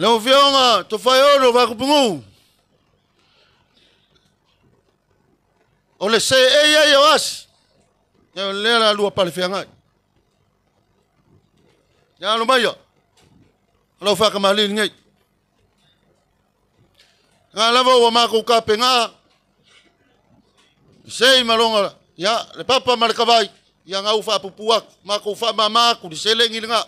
Leo vionga tofayono vakupungu. Ole se eya yawas. Ya lela lua pale fiangai. Ya lumaya. Lo fa kamali ngai. Ngalava wa mako kapenga. Sei malonga ya le papa malkavai yang au fa pupuak mako fa mama ku diselengi nga.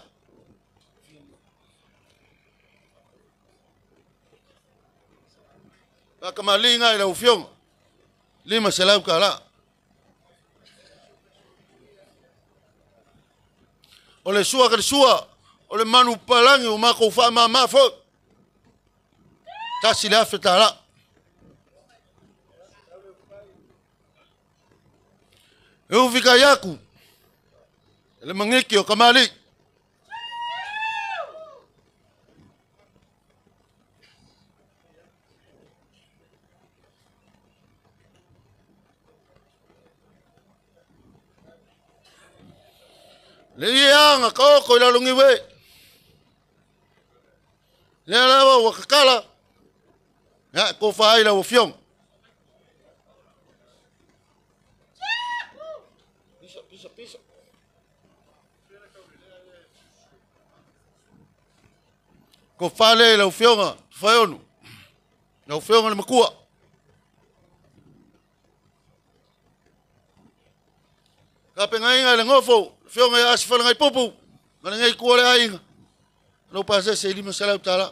Kamali ngai na ufiong. Lima selau kala. Ole sua ka sua, ole manu palangi o mako fa mama fo. Ta sila fetala. Eu vika yaku. Ele mangiki o kamali. Liang ko ila lungi we. Lela wa kakala. Ya ko fa ila o fiong. Pisa. Ko fa ila o fiong, fa onu. Na o fiong le makua. Ka penga le ngofo. Fionga ya asfala ngai popu. Mana ngai kuole ainga. No pasa se lima salau tala.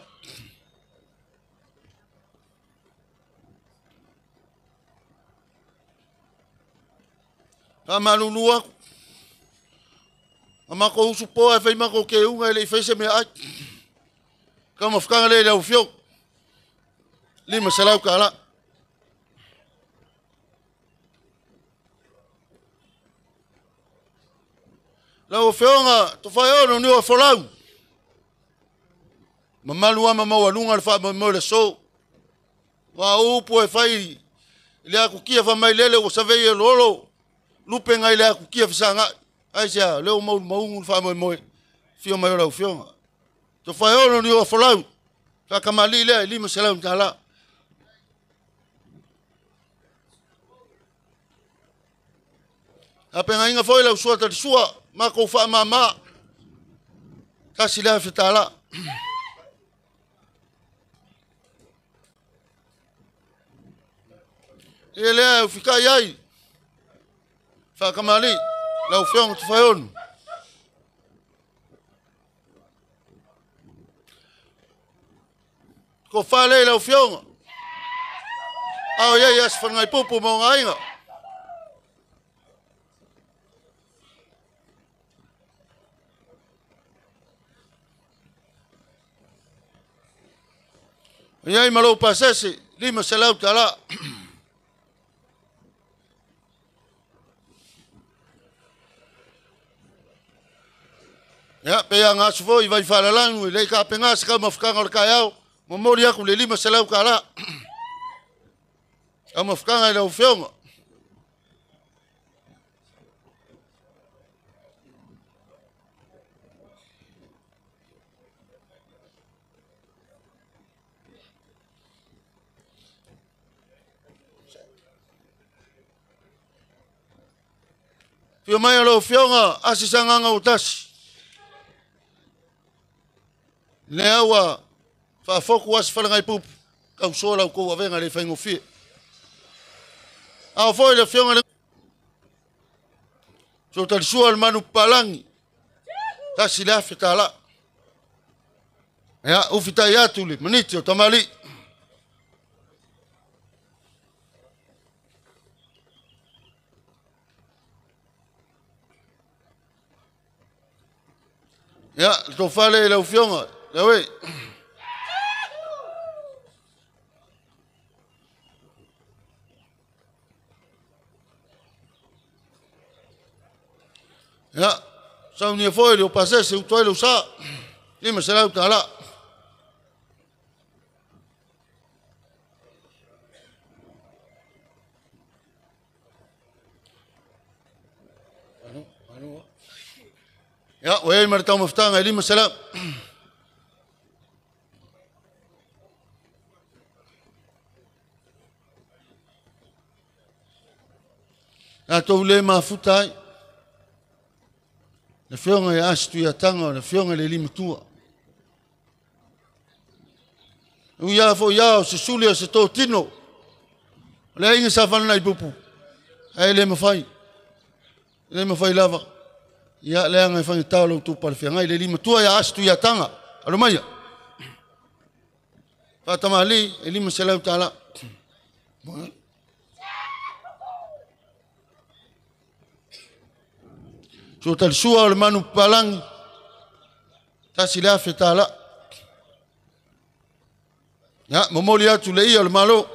Kama lulua. Ama ko usupo ai fai mako ke unga le fai se me ai. Kama fkanga le la fiong. Lima salau kala. Lau feonga to fayono ni o folau. Mamalua mama walunga le fa mo le so. Wa upo e fai le aku kia fa mai lele o savei lolo. Lupe ngai le aku kia fisanga. Ai sia le o mau fa mo. Fio mai lau feonga. To fayono ni o folau. Ka kamali le lima selau tala. Apenga inga foi lau sua ta sua. Mako fa mama kasi la fitala ele fika yai fa kamali la fiong tfayon ko fa le la fiong au yai as fa ngai pupu mo ngai nga. Yai malo pasese lima selau tala. Ya pe nga sfo i vai fala langu le ka penga ska mafkanga le kayao momori aku le lima selau kala. Am mafkanga le ofionga. Fio mai lo fionga asisanga nga utasi. Lewa fa foku was fa ngai pup. Kau sola ko venga le faingo fi. A foi le fionga le. So tal sual manu palangi. Ta sila fitala. Ya ufita ya tuli manitio tamali. Ya, to fale la ufionga. La we. Ya, sa un foi le passé se toi le sa. Lima será o tala. Ya, وين مرتو مفتاح لي مسلام Na tau le mafuta ai. Na whionga e astu ia tanga, na whionga le lima tua. Ia fo ia se suli o se tō tino. Le inga sa whanana I pupu. Ai le mawhai. Le mawhai lava. Ia le anga I whangi tālo tū palawhiangai. Le lima tua ia astu ia tanga. Alo maia. Whatama li, e lima se lau tāla. So tal sua o le manu palangi. Tasi le afe tāla. Ya, momoli atu le ia o le malo.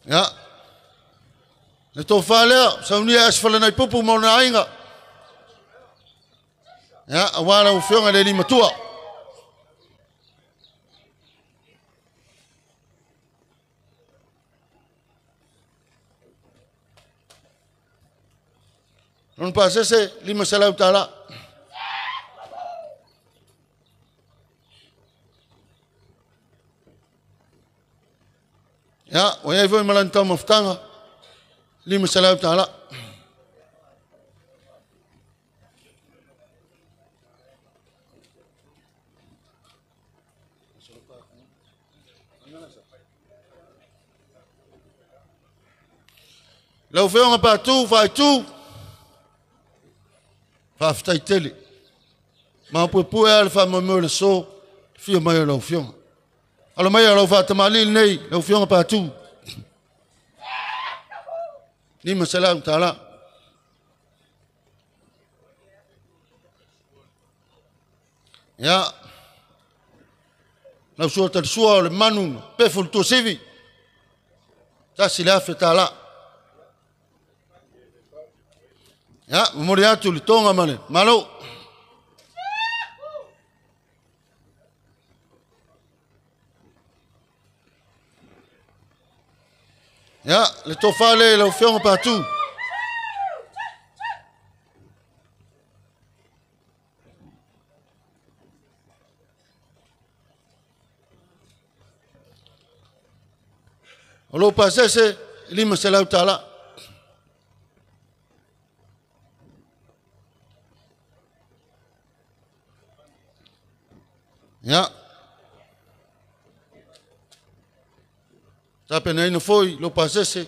Ya. Le tō whālea, saunia asfala nei pupu mo na ainga. Ya, awara o whionga le lima tua. Non pasese lima salau tala. Ya, o ia foi malantau maftanga. Lima salau tala. Lau whionga pātū, whaitu. Whaftai tele. Ma pue ale whamamau le so. Fia mai lau whionga. Alo mai lau whatamalil nei. Lau whionga pātū. Lima salau tala. Ya. Lau sua tal sua o le manu. Peful tu sivi. Tasi le afe tala. Ya, mori atu li tonga mane. Malo. Ya, le tofale le whionga pātū. O lo pasese, lima salau tala. Ya. Tape na ina foi lo pasese.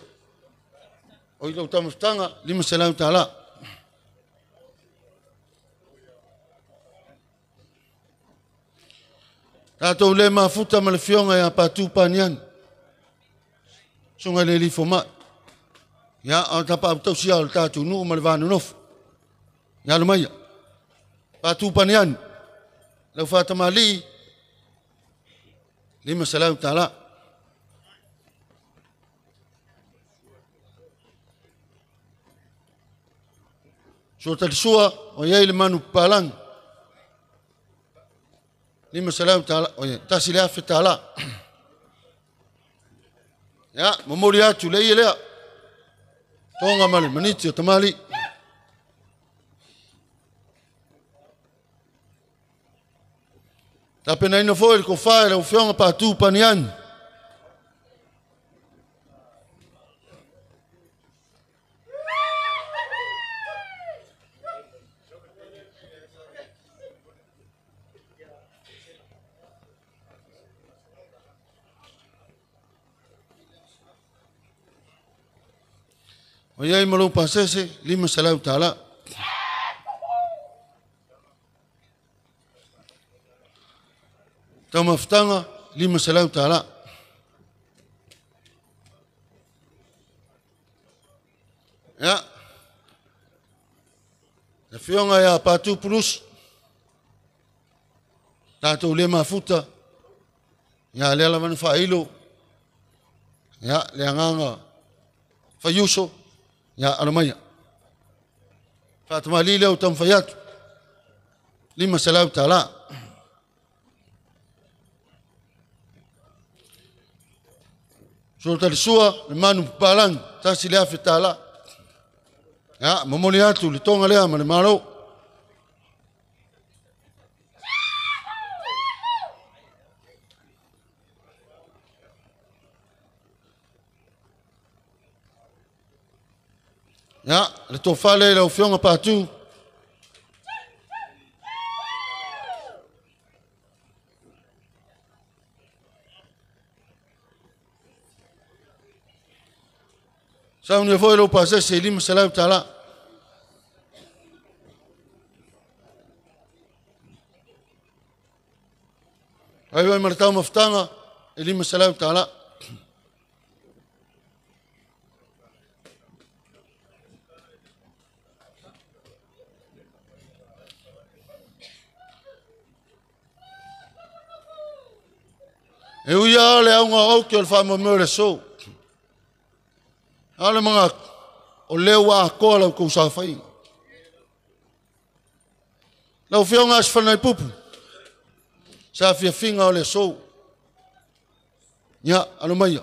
O ilo tamustanga lima salau tala. Tato le mafuta ma le whionga ia pātū panian. Sunga le lifo ma. Ya, au tapa au tau sia o tātou nuu ma le vānu nofu. Ya lo maia. Pātū panian. Lau whatamali. Lima salau tala. So tali sua o iei le manu palang. Lima salau tala. O iei, tasi le afe tala. Ya, mamori atu le iei lea. Tonga male, maniti o tamali. Tape na ina foi ko fai le whionga pātū panian. O iei malo pasese, lima salau tala. Tau maftanga, lima salau tala. Ya. Na whionga ia pātū purus. Tātou le mafuta. Ya le alaman whailo. Ya le anganga whaiuso. Ya alamaya. Whatamali leo tam whaiatu. Lima salau tala. So tali sua, le manu palang, tasi le afe tala. Ya, momoli atu le tonga lea ma le malo. Ya, le tofale le ofionga patu. Sa uni foi lo pase se lima sala tala. Ai vai martau maftanga lima sala tala. E uia le aunga au ke o le whamamau le so. Ale mga o leo a koa lau kou sa whai. Lau whio ngā sifana i pupu. Sa fia finga o le so. Nya, alo maia.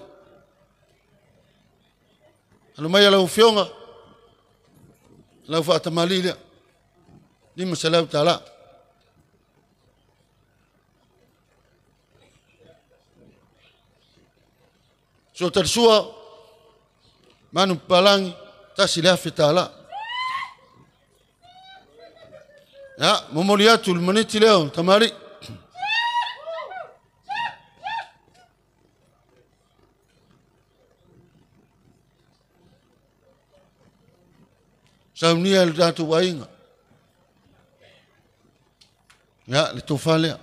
Alo maia lau whio ngā. Lau whaatamali lea. Lima se lau tala. So tarsua. Manu palangi tasi le afe tala. Ya, momoli atu le maniti leo tamari. Saunia le datu wainga. Ya, le tofalea.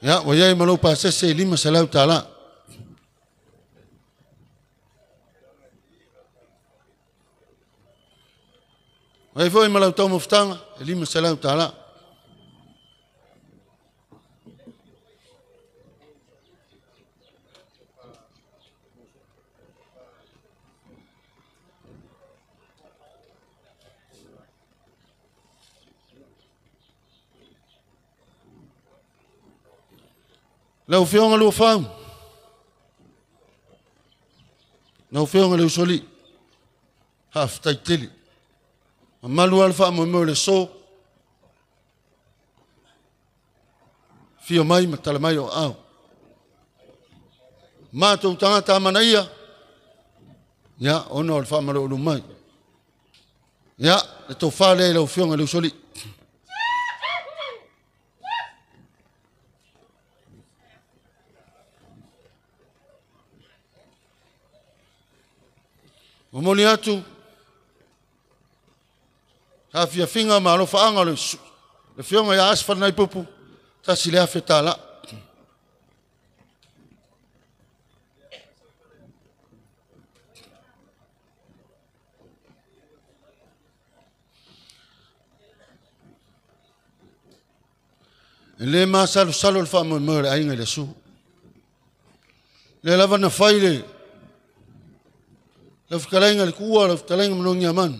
Ya, wayai malau pasese lima salau tala. Wayai foi malau tau muftanga lima salau tala. Lau whionga lua whau. Lau whionga lua soli. Haf taitili. A malu alfa mo mo le so. Fio mai matala mai o au. Mātou tangata mana ia. Ya, ono alfa malo ulu mai. Ya, le tō whale lau whionga lua soli. O moni atu, ha fia finga ma alo whaanga le whionga ia asfana i pupu, ta si lea whetala. E le maa salo le whaama mwere ainga le su. Le lava na whaile, lau whakalainga le kua, lau whakalainga manongi a manu.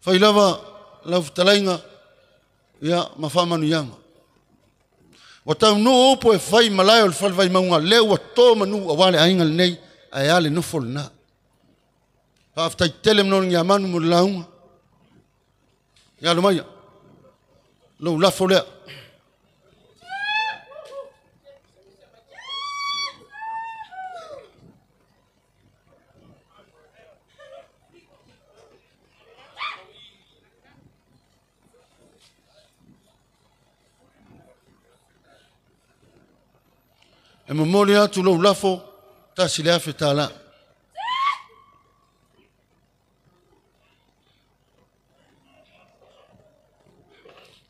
Whai lava, lau whakalainga, ia, ma whamanu ianga. Wa tau no opo e whai malai o le whalwai maunga, leo wa tō manu a wale ainga le nei, a e ale nufo le na. Whaftai tele manongi a manu mo le launga. Ia lo maia, lau lafo lea. E mamoli atu lau lafo, ta si lea whetala.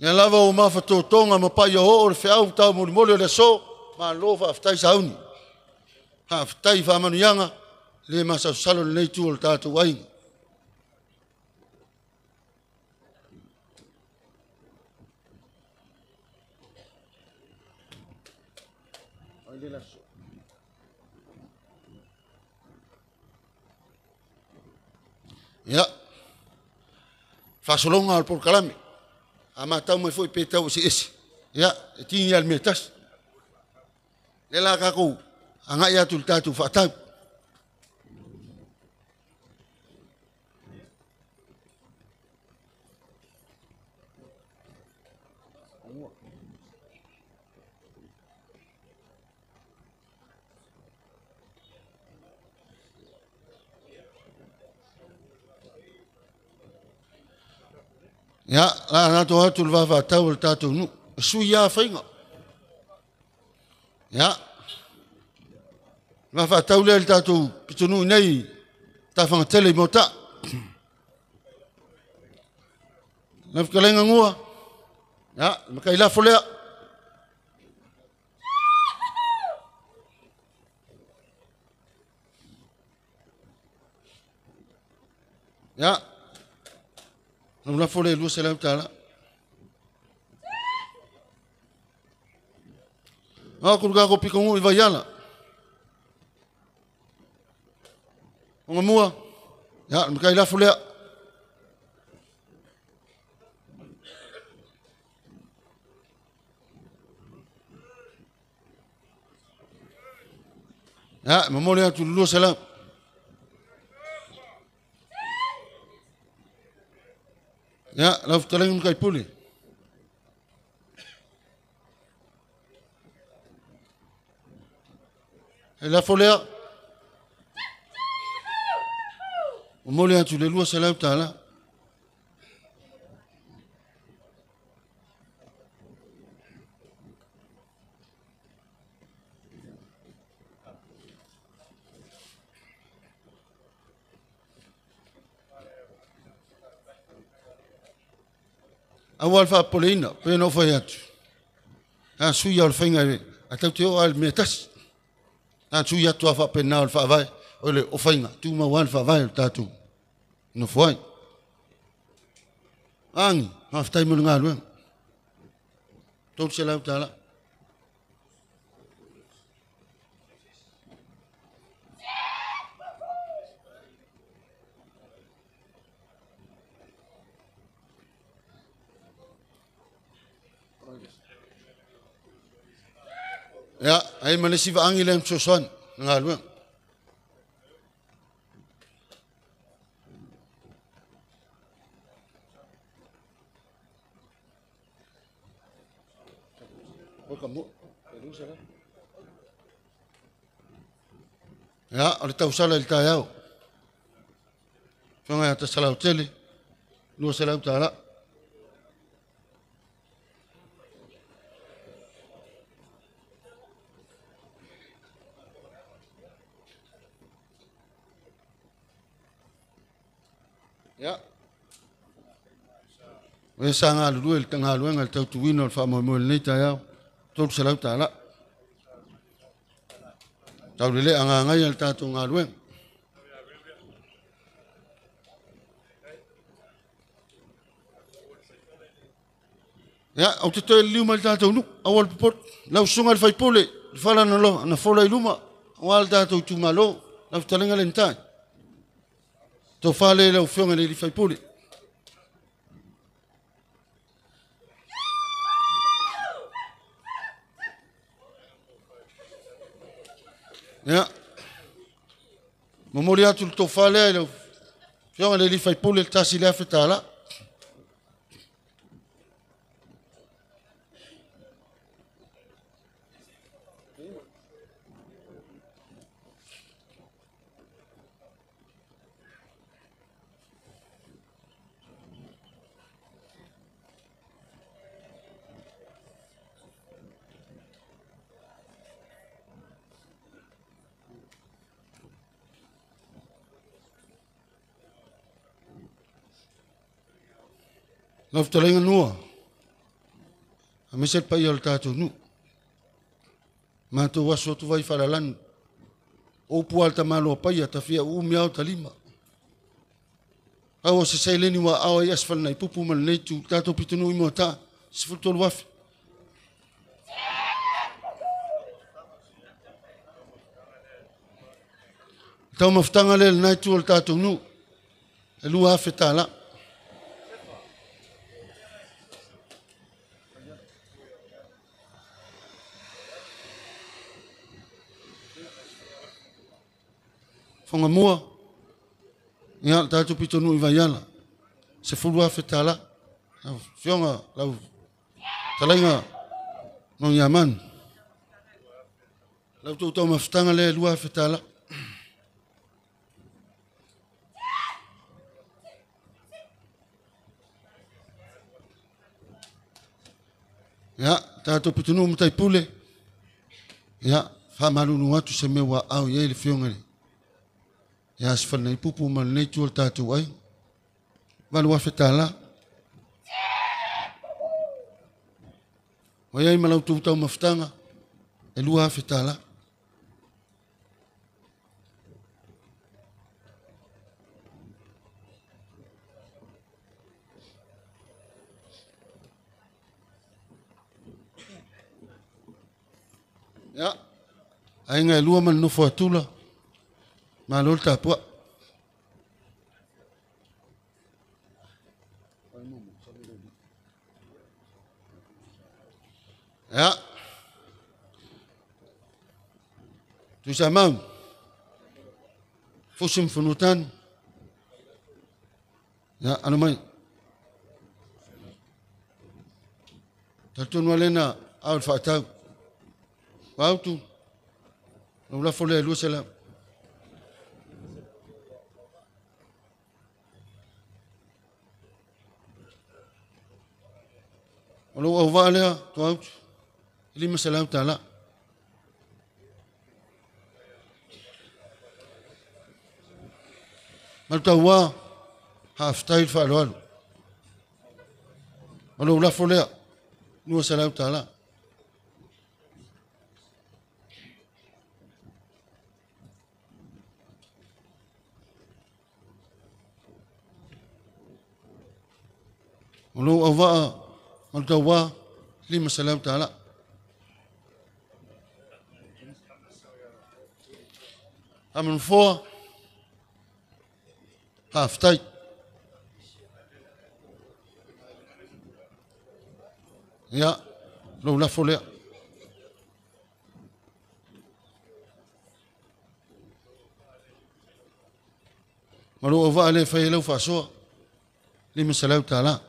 Ia lava o mawha tōtonga ma pai o o le whiau tau mori mori o le so, ma lo whaftai sauni. Whaftai whamanu ianga, le masa salo le nei tu o le tātou wainga. Ya. Fasolonga al por kalami. ama tau mai foi pe tau si esi ya tingi al metas le la ka ko anga ya tul tatu fa tau ya la na to tul va fa tau tatu nu su ya fainga ya ma fa tau le tatu pitunu nei ta fa tele mota na fkalenga ngua ya makai la folea ya non la folle lu sela tala aku ga ko pikongu i vaiala o mua ya makai la folle ya mamole tu lu sela ya la ftaleng kai puli la folea o mole tu le lua sala tala awal fa polina pe no foi atu a suia o fainga atau te o al metas a suia tu fa pe na o fa vai ole o fainga tu ma wan fa vai tatu no foi ang half time mo nga lu tot sela tala ya ai manesi va angilem soson ngalwe kamu ya ole tau sala el tayao fanga ta sala hotel lu sala tala ya we sanga lu el tanga lu ngal tau tuino fa mo nei tayao tot sala tala tau le anga ngai el tatu ngalwe ya au te toi liu mal tatu nu awal pot lau sungal fai pole fala na lo na fola iluma wal tatu tu malo lau talenga lentai to fale lau fionga le fai pole ya memoria tu to fale lau fionga le fai pole tasi le afetala Naftalenga nua. A meset pa ial tātou nu. Mātou waso tu vai wharalan. O pual ta malo pai a ta fia umi au ta lima. Awa se saileni wa awa i asfal nai pupu man nei tu tātou pitunu imo ta. Sifutolu wafi. Tau maftanga lel nai tu al tātou nu. E lua afe tāla. whangamua, ia tātou pitonu I vaiala, se fulua whetala, whionga lau talainga no Yaman. Lau tau mawhitanga le lua whetala. Ia, tātou pitonu mutai pule. Ia, whamarunu atu se me wa au ye le whionga le. Ia, se whanai pupu ma nei tuol tātou ai. Walua whetala. Wa iai malau tau mawhitanga. E lua whetala. Ya, ai ngai lua man no fortula. Ma lol tapua. Ya. Tu samam. Fusim funutan. Ya, anu mai. Tatun walena al fatau. Autu, não lá foi a luz ela. Olha o vale a tu auto, ele me salam tá lá. Mas tá o half style falou. Olha o lá foi a luz salam tá lá. ولو أضاء الجواه لما سلامت على من فوق هافتاي يا لو لا فوليا ولو أضاء لي في لو فاسوا لما سلامت على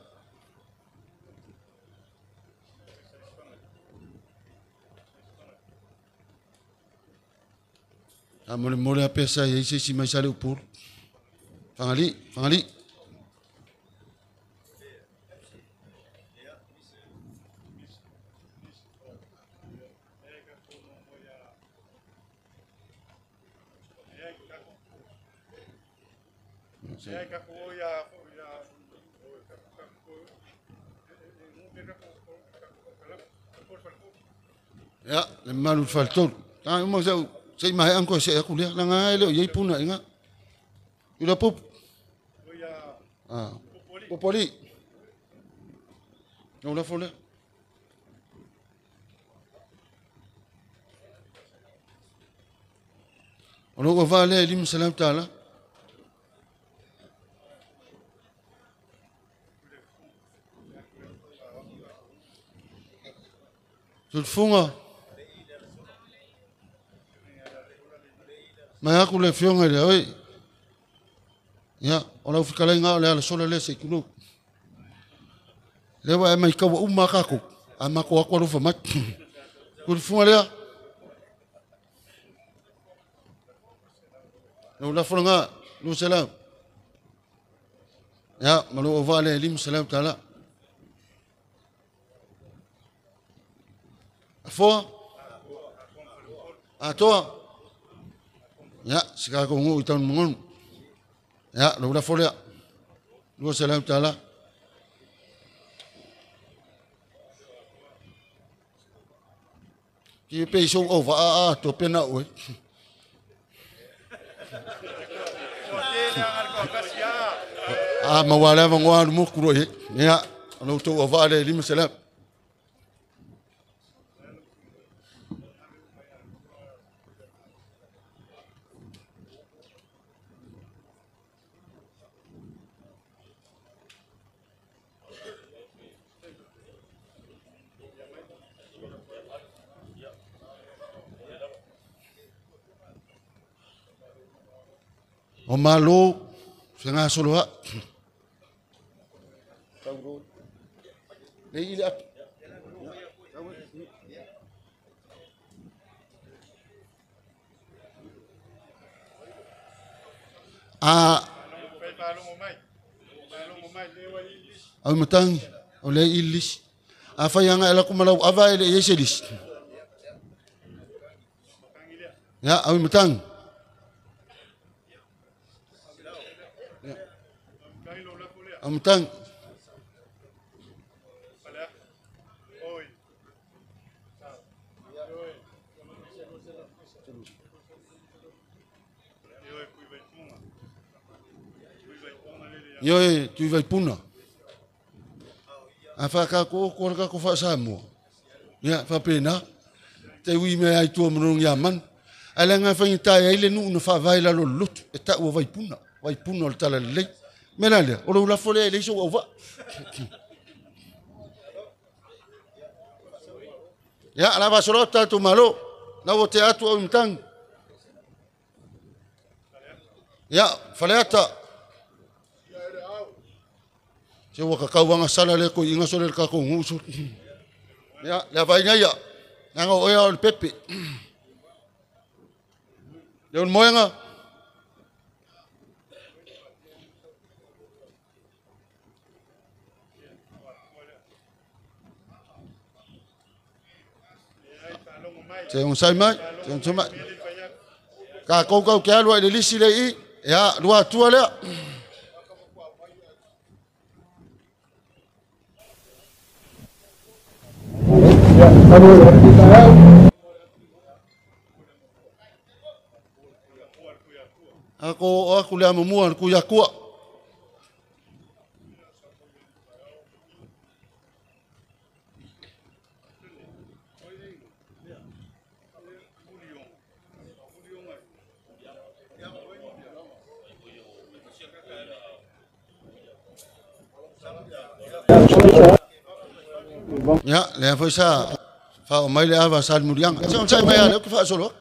Mole a pesa e se mai sale o puro. Fangali, fangali. Ya, le malu faltor. Ah, mo sei mai anko se aku le langa ele ye puna inga. Ila pop. Ah. Popoli. Non la folle. On va aller lim salam taala. Sulfunga. Mai aku le fionga le oi. Ya, ona ufikala inga le ala sola le se kuno. Le wa mai ka wa umma ka ko. Ama ko akwa rufa mat. Sulfunga le. No la fonga, no salam. Ya, malu ova le lim salam taala. Afo. Atoa. Ya, sekarang aku ngu itan mengon. Ya, lalu folia. Dua salam taala. Ki pe so over to pena oi. Mawala mangwan mu kuro ye. Ya, lalu to over le lima salam. O malo senga solo ha. Nei ile au matang o le ilis a fayanga ela kumalau ava ele yeselis ya au matang au matang Yo tu vai puna. A fa ka ko ka ko fa sa mo. Ya fa pena. Te wi me ai tu mo ya man. Ala nga fa ita ya ile nu no fa vai la lo lut. E ta o vai puna. Vai puna o tala le. Mena le. O la fole le so o va. Ya la va sorota tu malo. Na o te atu o mtang. Ya faleata. Se waka kauanga sala le ko inga sole ka ko ngusu. Ya, la vai ya. Nga o ya o pepe. Le un moenga. Se un sai mai, se un mai. Ka ko ko ke alwa le lisi le I, ya lua tua le. Aku le amua ku ya ku. Ya, le foi sa fa o mai le ava sal muriang. Sai mai ale ku fa solo.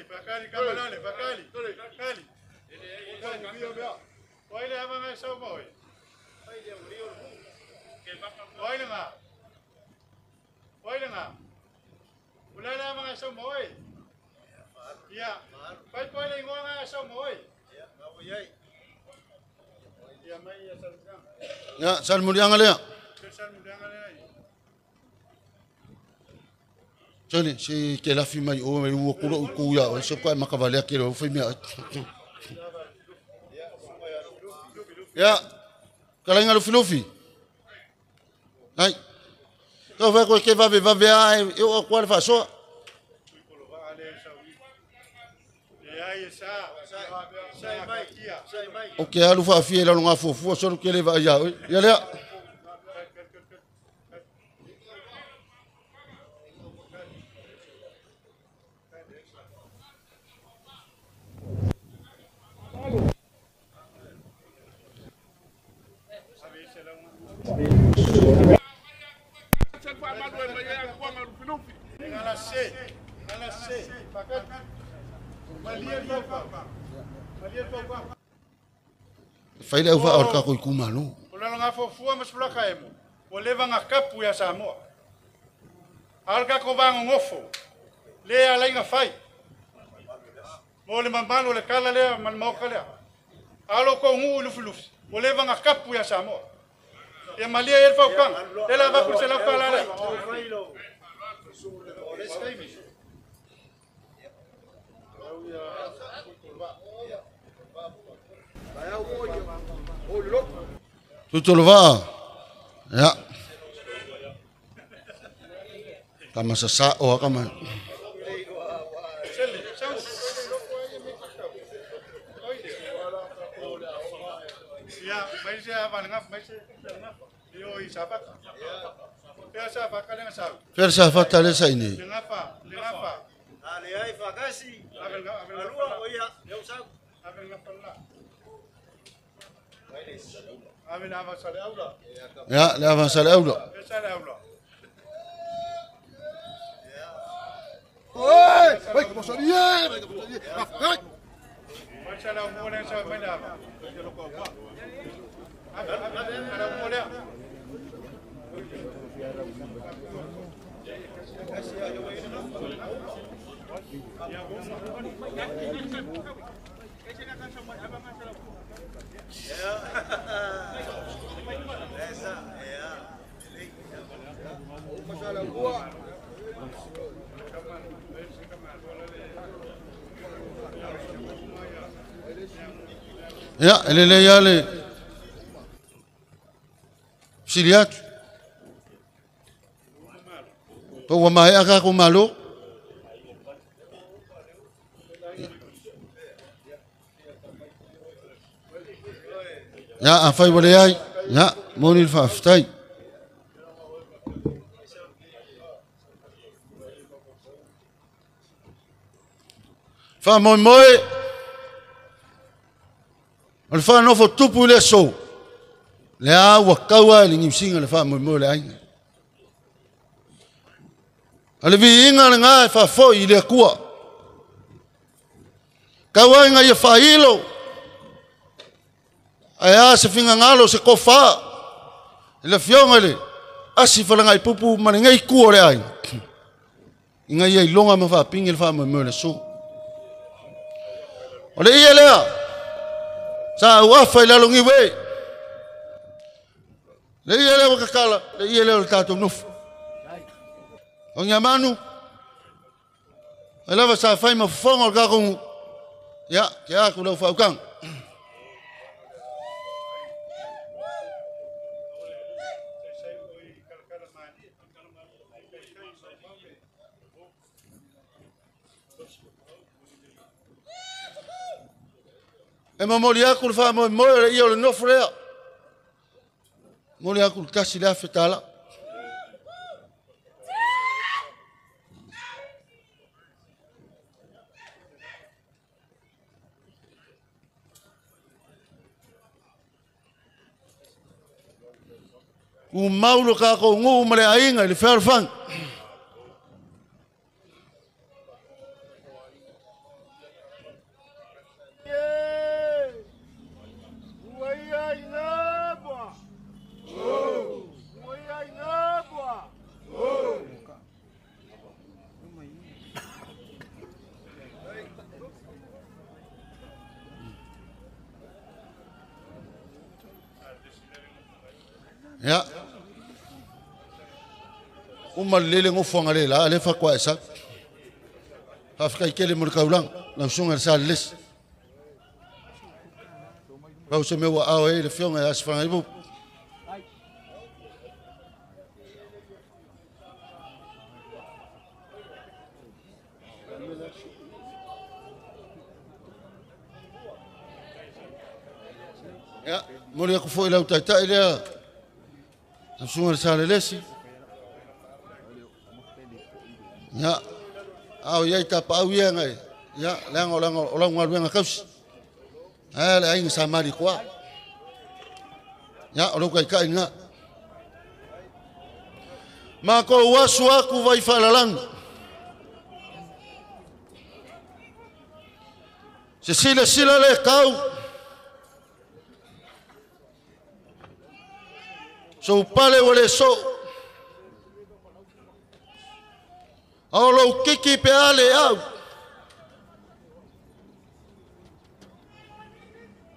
Bakali, kamalale, bakali. Oile ama ngai sau moi. Oile nga. Ulala ama ngai sau moi. Ya. Pai oile ngo ngai sau moi. Ya mai ya salmuriang. Ya, sal muriang ale. Salmuriang ale. Joni si ke la fi mai o me u ku ya o se ko makavale ke o foi me. Ya. Kala ngalo filofi. Ai. Ko va ko ke va ai o ko fa so. O ke alu fa fi la nga fo so ke le va ya. Ya le. Fai le ufa or ka ko ku malo. Ola nga fo fu mas pula kaemo. O leva nga kapu ya Samoa. Alka ko va ngofo. Le ala nga fai. Mo le mambalo le kala le mal mo kala. Alo ko ngu lufuluf. O leva nga kapu ya Samoa. Ya malia el fa kan. Ela va por se la kala le. Tu lo va. Ya. Kama sasa o kama. Ya, mai se avananga, mai se. Yo isapat. Pesa fa kala nga sa. Persa fatta le sai ni. Lengafa. Ale ai fakasi. Alua oia, eu sabe. Abel nga pala. Amin ama sale aula. Ya, le avanza le aula. Sale aula. Oi, como sonia, Sale aula mo sa Manila. Ada mo dia. Ya, ele ya le. Siliat. Pau mai aka ko malo. Ya, afai wale ai. Ya, monil fa aftai. Fa moi moi. Al fa no fo tupu le so. Le a wa kawa li ngimsinga le fa moi moi le ai. Ale vi inga le nga fa fo i le kua. Kawa inga ye fa ilo. Aya se finga ngalo se kofa. Le fionga le. Asi fa ngai pupu mane ngai ku le ai. Inga ye longa ma fa pingi le fa moi moi le so. Ole ia lea. Sa wafa ila longi we. Le ia lea wakakala. Le ia lea le tato nufu. O nyamanu. Elava sa fai ma fonga o kakongu. Ya, kia aku lau faukang. E mamoli aku le fa mo mo ia le no frea. Moli aku kasi la fetala. O maulo ka ko ngu male ainga le ferfang. Ya. Uma lele ngofonga le la le fa kwa esa. Afka ikele mo kaulang na sunga sa les. Ba se me wa ao e le fionga as fa ibu. Ya, mo le ko foi la utata ile. Na sunga sa les. Ya, au ia ta pau ia ngai. Ya, lango nga kaus. Le ai sa mari kwa. Ya, o kai nga. Ma ko wasu aku vai falalang. Se sila le kau. So pale wale so. Olo kiki pe ale au.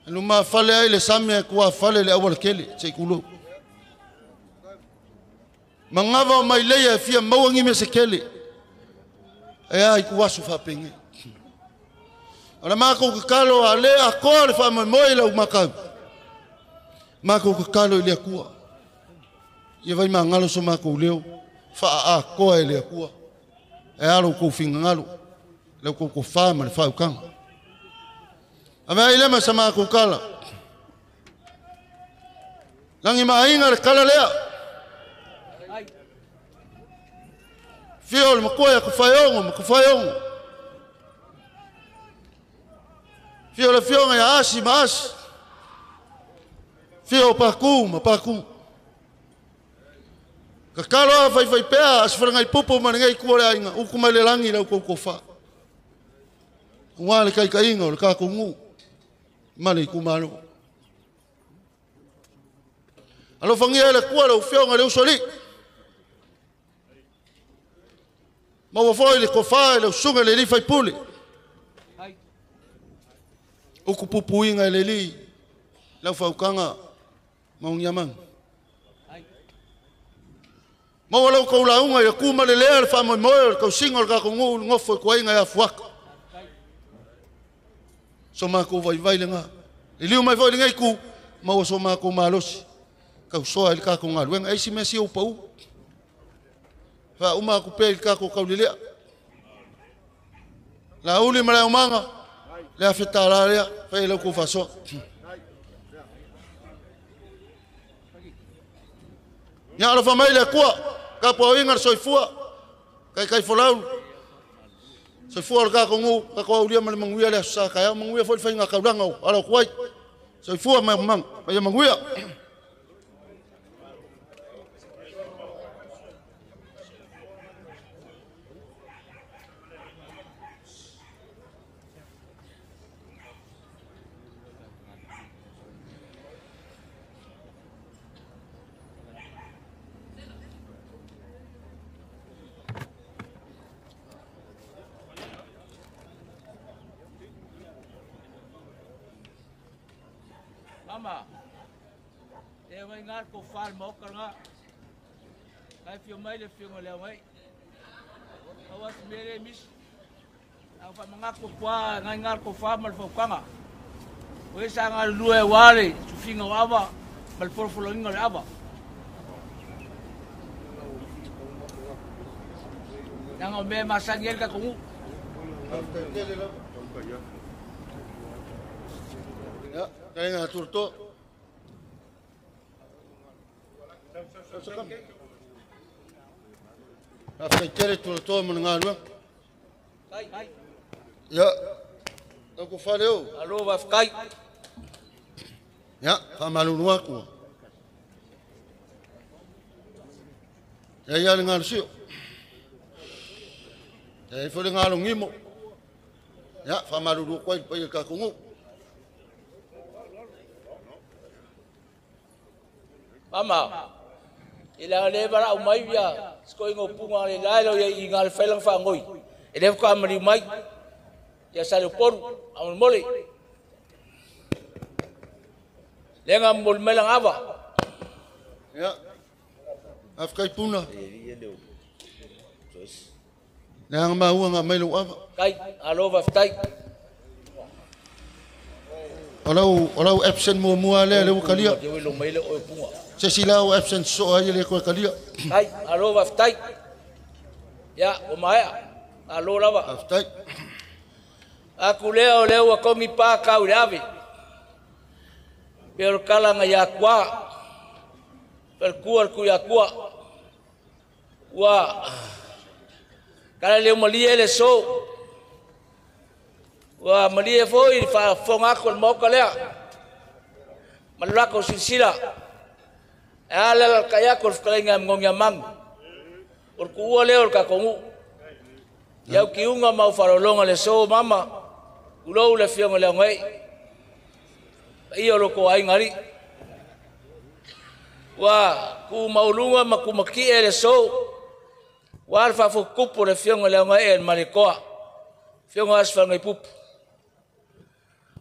Numa fale ai le samia kwa fale le awal kele se kulo. Mangava mai leia fia mawangi me se kele. E ai ku wasu fa pingi. Ala mako ka kalo ale a ko le fa moi la makau. Mako ka kalo le kwa. Ye vai mangalo so mako leo. Fa a ko le kwa. E alo ko finga ngalo le ko fama le fau kang ame ile ma sama ko kala langi mainga le kala lea fiol mo ko ya ko fayong fiol ya asi mas Fio paku ma paku. Ka kalo fai pea as frangai popo ma ngai kuore ainga u kuma le langi lau ko fa. Ngale kai inga o ka ko ngu. Mali ku malo. Alo fangia le kuore u fio ngale usoli. Ma wa foi le ko fa le sunga le li fai puli. O ku pupu inga le li. Lau fa ukanga mau nyamang. Mau lau kau launga ya kuma le lea le wha moi moe kau singol ka ko ngu ngofo ko inga ya fuaka. So ma ko vai le nga. E liu mai foi le ngai ku mau so ma ko malosi. Kau soa il ka ko nga luenga eisi mesi o pau. Fa uma ku pe il ka ko kau lelea. La uli mala umanga. Le afeta la lea fa le ko fa so. Nya ala família kua ka po ingar soifua kai folau soifua ka kongu ka ko ulia mal manguia le sa ka manguia foi fainga ka ranga ala kuai soifua mang pa manguia Mama, e vai ngar ko far mo kanga. Kai fio mai le fio le mai. Awas mere mis. Au fa manga ko kwa ngar ko far mal fo kanga. O sa ngar lue wale, tu finga waba, mal por fo linga aba. Nang me masangel ka ko. Ya, kaya nga turto. After kere turto mo nga ano? Ya. Ako faleo. Alo wafkai. Ya, pamalunwa ko. Ya nga siyo. Ya fo nga ngimo. Ya, pamalunwa ko pa ka kungu. Mama, ilang lebara umay ya, skoy ngo punga le lalo ya ingal felang fangoy. Elef ko amri umay, ya salupor, amul moli. Lengam mul melang aba. Ya, afkay puna. Nang maua nga melo aba. Kai, alo vaftay. Olau absent mua le kalia. Dewi lo mele o punga. Se silau absent so aja le ko kalia. Kai, alo vaftay. Ya, umaya. Alo lava. Aftai. Aku leo ako mi pa ka ulavi. Pero kala nga yakwa. Perkuar ku yakwa. Wa. Kala leo malie le so. Wa malie foi fa fonga ko mo kala. Malako silsila. Ala kaya ko kalinga ngong yamang. Urku leo ka kongu. Yau kiunga mau farolonga le so mama. Ulo le fianga le ngai. Iyo lo ko ai ngari. Wa ku maulunga makumaki le so. Wa fa fu kupu le fianga le ngai el malikoa. Fianga asfa ngai pup.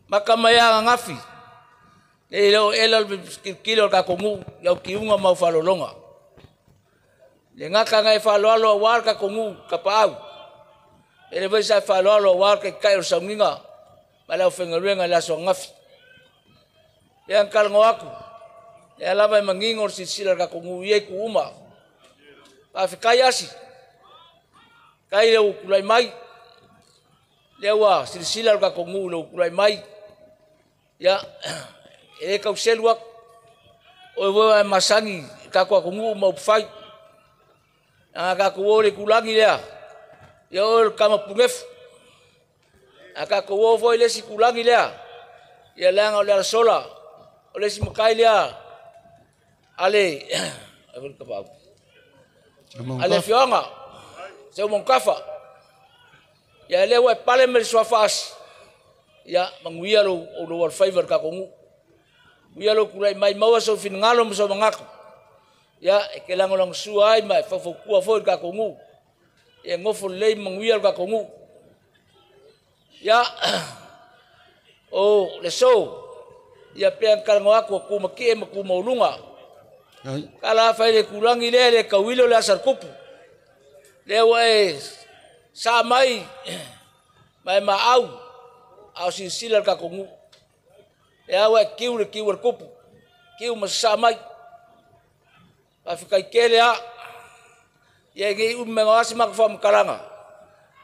Makamaya ngafi. Elo kilo ka kongu yau kiunga mau farolonga. Le ngaka ngai falolo war ka kongu kapau. Ele vai sa falolo war ka kai sanginga. Malau fengaruenga la so ngafi. Yang kalngo aku. Ya lava mangingor sisila ka kongu ye ku uma. Pa fikayasi. Kai le ukulai mai. Lewa sisila ka kongu le ukulai mai. Ya e ka selwak. O wa masangi ka ko kongu mau fai. Anga ka ko le kulangi lea. Yo kama pungef. Aka ko wo foi le sikulangi lea. Ya langa le sola. o le si makai lea ale avul kapau ale fionga se o monkafa ya le wa pale me swafas ya manguia lo o lo favor ka kongu uia lo kulai mai maua so fin ngalo mo so mangako ya ke langolong suai mai fa fo ku fo ka kongu e ngofo le manguia ka kongu ya o le so ya peang kalango aku ku maki e ku maulunga kala fa le kulangi le kawilo le asar kupu le wa sa mai mai mau au silar ka kongu ya wa kiu kupu kiu masamai afikai kele a ye ge mengoasi mak fam kalanga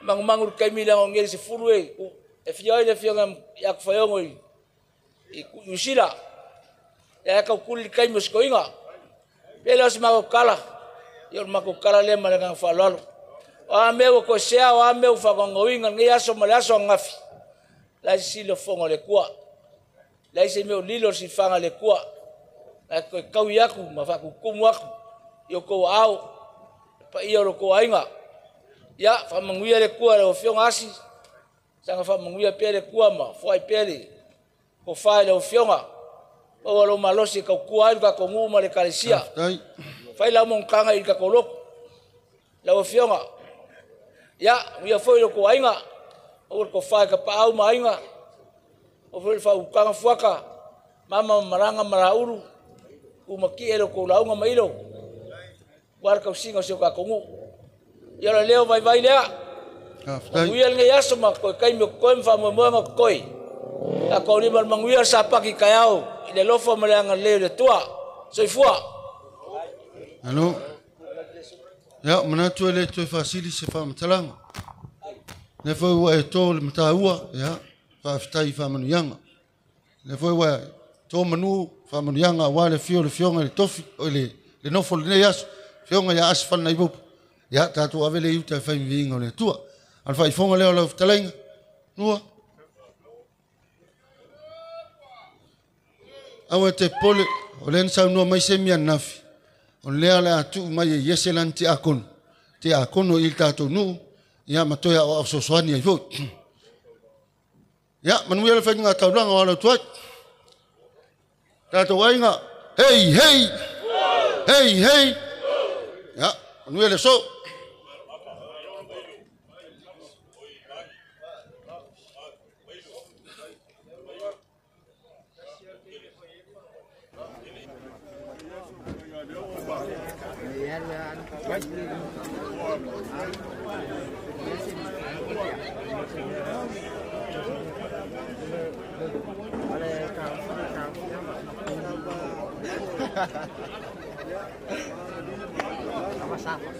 mangur kai milang ngel se furue e fioi le fiongam yak fayongoi usila ya ka kul kai muskoinga pelos makokala yor makokala le malang falalo a meu ko sea a meu fa gongoinga ngia so malaso ngafi la silo fongo le kwa la se meu lilo si fanga le kwa la ko kau yaku ma fa ku kumu aku yo ko au pa iyo ko ainga ya fa manguia le kwa le fiong asi sanga fa manguia pele kwa ma foi pele ko fa le fionga o lo malosi ka kwa ka ko nguma le kalisia fa la mon kanga i ka kolok la fionga ya uia foi lo ko ainga o ko fa ka pa au mainga o foi fa ukanga fuaka mama maranga marauru umaki elo ko launga mailo warka usinga sio ka kongu ya leo vai lea uia nge yaso ma ko kai me ko mfa mo mo koi ka ko ni mal manguia sapa ki kayao ile lofo malanga leo le tua soifua alo ya mana tu le tu fasili se fam talang ne foi wa tol mtaua ya fa ftai fa manu yanga ne foi wa to manu fa manu yanga wa le fionga le tofi le no fol ne yas fionga ya asfal na ibu ya tatu avele yuta fa vinga le tua al fa fonga le lo talang no awate pole olen sa no mai se mian nafi on le ala tu mai yeselanti akon te akono il tatu nu ya matoya o soswani ai vo ya manu ya fa nga taulang wala tuat tatu wainga hey ya manu ya so Sama-sama.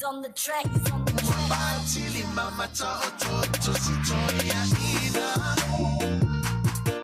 On the track, on the track.